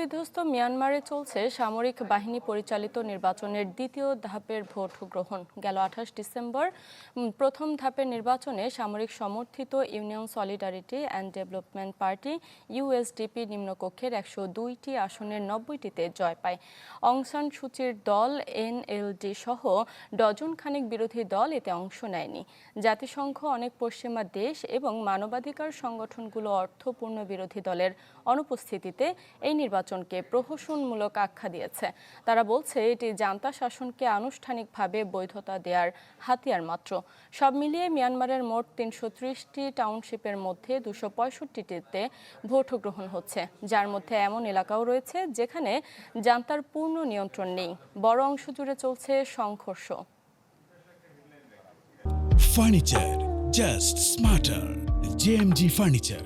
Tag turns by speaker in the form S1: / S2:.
S1: যুদ্ধবিধ্বস্ত মিয়ানমারে চলছে সামরিক বাহিনী পরিচালিত নির্বাচনের দ্বিতীয় ধাপের ভোট গ্রহণ। গেল ২৮ ডিসেম্বর প্রথম ধাপের নির্বাচনে সামরিক সমর্থিত union solidarity and development party USDP নিম্নকক্ষের ১০২টি আসনের ৯০টিতে জয় পায়। অং সান সুচির দল এনএলডি সহ ডজন খানেক বিরোধী দল এতে অংশ নেয়নি। জাতিসংঘ, অনেক পশ্চিমা দেশ এবং মানবাধিকার সংগঠনগুলো অর্থপূর্ণ বিরোধী দলের অনুপস্থিতিতে এই নির্বাচনকে প্রহসনমূলক আখ্যা দিয়েছে। তারা বলছে এটি জান্তা শাসনকে আনুষ্ঠানিকভাবে বৈধতা দেওয়ার হাতিয়ার মাত্র। সব মিলিয়ে মিয়ানমারের মোট ৩৩০টি টাউনশিপের মধ্যে ২৬৫টিতে ভোট গ্রহণ হচ্ছে, যার মধ্যে এমন এলাকাও রয়েছে যেখানে জান্তার পূর্ণ নিয়ন্ত্রণ নেই। বড় অংশ জুড়ে চলছে সংঘর্ষ।
S2: Furniture just smarter, JMG furniture.